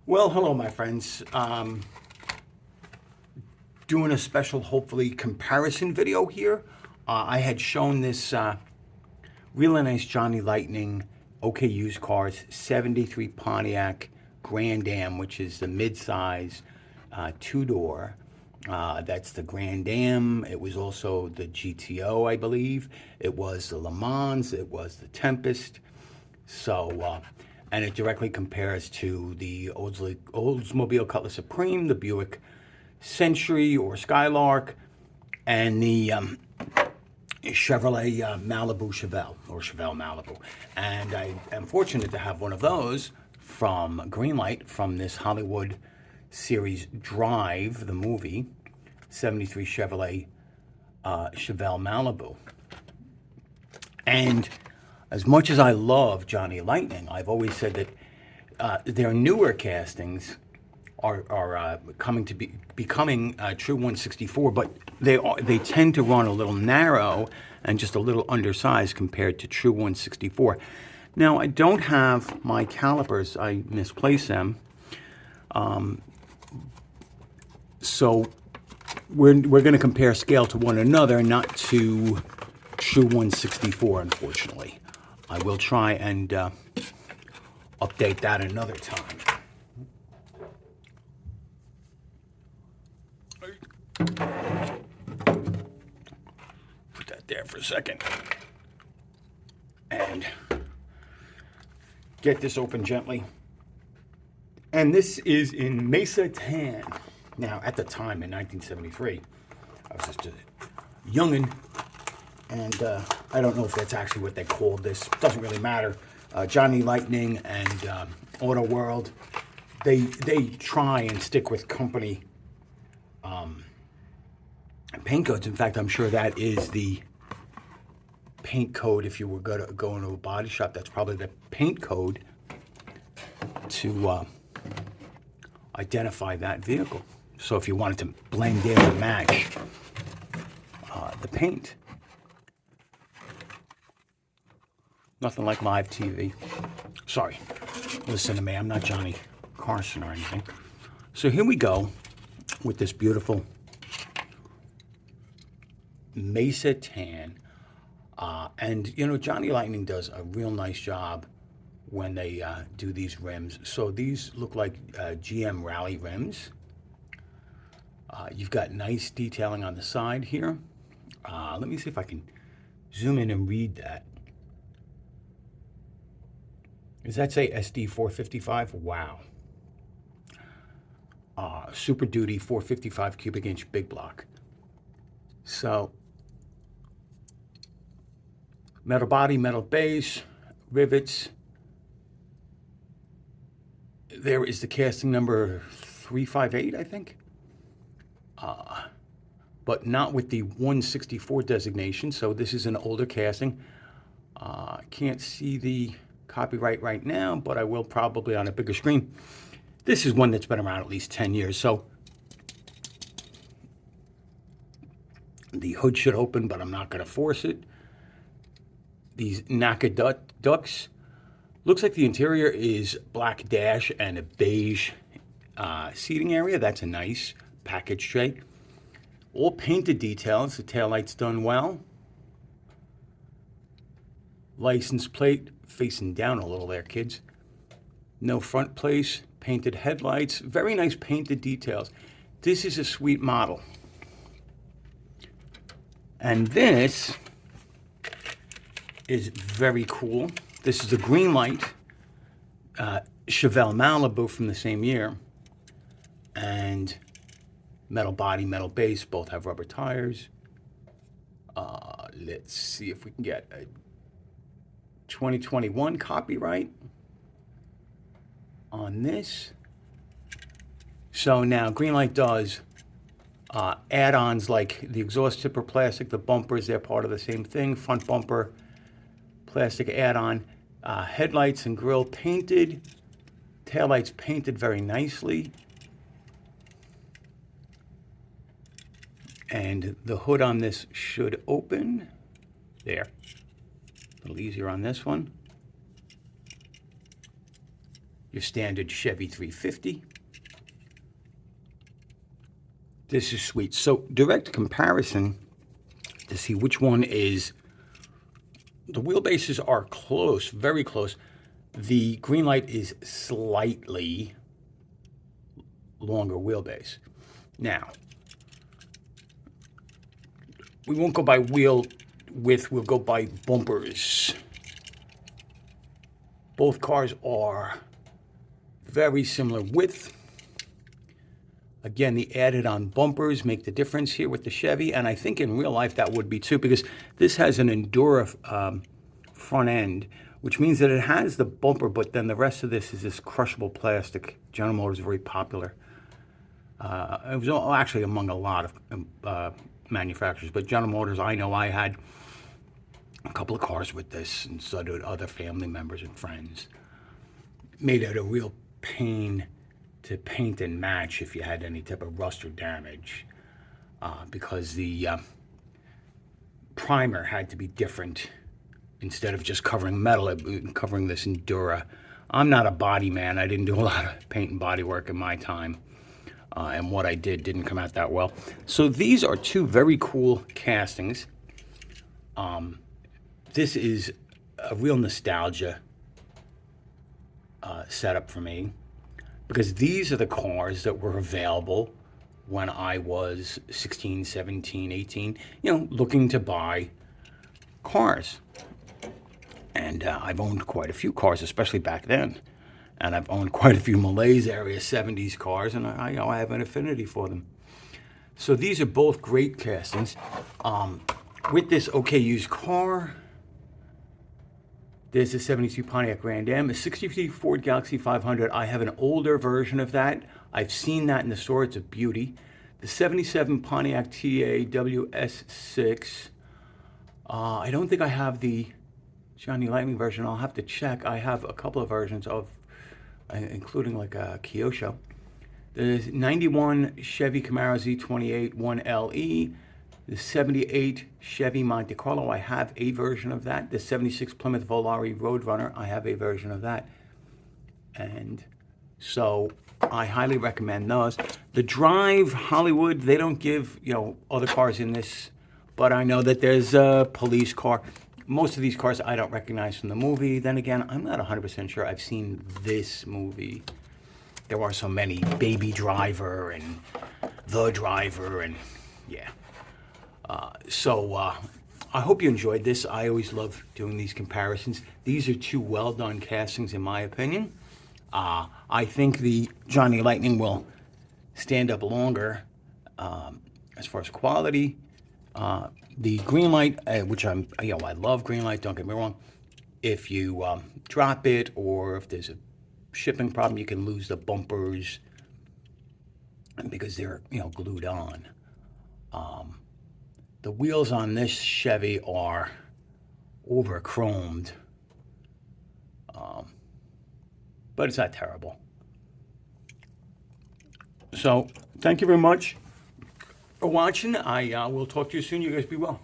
Well, hello, my friends. Doing a special, hopefully, comparison video here. I had shown this really nice Johnny Lightning OK Used Cars 73 Pontiac Grand Am, which is the mid-size two-door. That's the Grand Am. It was also the GTO, I believe. It was the Le Mans. It was the Tempest. So, and it directly compares to the Oldsmobile Cutlass Supreme, the Buick Century or Skylark, and the Chevrolet Malibu Chevelle or Chevelle Malibu. And I am fortunate to have one of those from Greenlight from this Hollywood series Drive, the movie, 73 Chevrolet Chevelle Malibu. And as much as I love Johnny Lightning, I've always said that their newer castings are coming to becoming true 164, but they tend to run a little narrow and just a little undersized compared to true 164. Now, I don't have my calipers. I misplaced them. So we're going to compare scale to one another, not to true 164, unfortunately. I will try and update that another time. Put that there for a second. And get this open gently. And this is in Mesa Tan. Now, at the time, in 1973, I was just a youngin'. And I don't know if that's actually what they called this. Doesn't really matter. Johnny Lightning and Auto World, they try and stick with company paint codes. In fact, I'm sure that is the paint code. If you were going to go into a body shop, that's probably the paint code to identify that vehicle. So if you wanted to blend in and match the paint. Nothing like live TV. Sorry, listen to me, I'm not Johnny Carson or anything. So here we go with this beautiful Mesa Tan. And, you know, Johnny Lightning does a real nice job when they do these rims. So these look like GM Rally rims. You've got nice detailing on the side here. Let me see if I can zoom in and read that. Does that say SD 455? Wow. Super Duty 455 cubic inch big block. So, metal body, metal base, rivets. There is the casting number 358, I think. But not with the 164 designation. So this is an older casting. Can't see the copyright right now, but I will probably on a bigger screen. This is one that's been around at least 10 years. So the hood should open, but I'm not going to force it. These NACA ducts. Looks like the interior is black dash and a beige seating area. That's a nice package tray. All painted details. The taillight's done well. License plate facing down a little there, kids. No front place. Painted headlights. Very nice painted details. This is a sweet model. And this is very cool. This is a Greenlight Chevelle Malibu from the same year. And metal body, metal base, both have rubber tires. Let's see if we can get a 2021 copyright on this. So now Greenlight does add-ons like the exhaust tipper plastic, the bumpers, they're part of the same thing. Front bumper, plastic add-on. Headlights and grille painted. Taillights painted very nicely. And the hood on this should open. There. A little easier on this one. your standard Chevy 350. This is sweet. So direct comparison to see which one is, the wheelbases are close, very close. The Greenlight is slightly longer wheelbase. Now, we won't go by wheel width, we'll go by bumpers. Both cars are very similar width. Again, the added on bumpers make the difference here with the Chevy, and I think in real life that would be too, because this has an Endura front end, which means that it has the bumper, but then the rest of this is this crushable plastic. General Motors is very popular. It was actually among a lot of manufacturers, but General Motors, I know I had a couple of cars with this, and so did other family members and friends. Made it a real pain to paint and match if you had any type of rust or damage, because the primer had to be different. Instead of just covering metal, covering this Endura. I'm not a body man. I didn't do a lot of paint and body work in my time, and what I did didn't come out that well. So these are two very cool castings. This is a real nostalgia setup for me, because these are the cars that were available when I was 16, 17, 18, looking to buy cars. And I've owned quite a few cars, especially back then. And I've owned quite a few Malaise area 70s cars, and I have an affinity for them. So these are both great castings. With this OK Used car, there's a 72 Pontiac Grand Am, a 63 Ford Galaxy 500. I have an older version of that. I've seen that in the store. It's a beauty. The 77 Pontiac TA WS6. I don't think I have the Johnny Lightning version. I'll have to check. I have a couple of versions of, including like a Kyosho. The 91 Chevy Camaro Z28 1LE. The 78 Chevy Monte Carlo, I have a version of that. The 76 Plymouth Volare Roadrunner, I have a version of that. And so I highly recommend those. The Drive Hollywood, they don't give, other cars in this, but I know that there's a police car. Most of these cars I don't recognize from the movie. Then again, I'm not 100% sure I've seen this movie. There are so many, Baby Driver and The Driver, and yeah. So I hope you enjoyed this. I always love doing these comparisons. These are two well-done castings in my opinion. I think the Johnny Lightning will stand up longer as far as quality. The Greenlight, which I love Greenlight, don't get me wrong. If you drop it, or if there's a shipping problem, you can lose the bumpers because they're glued on. The wheels on this Chevy are over-chromed, but it's not terrible. So, thank you very much for watching. I will talk to you soon. You guys be well.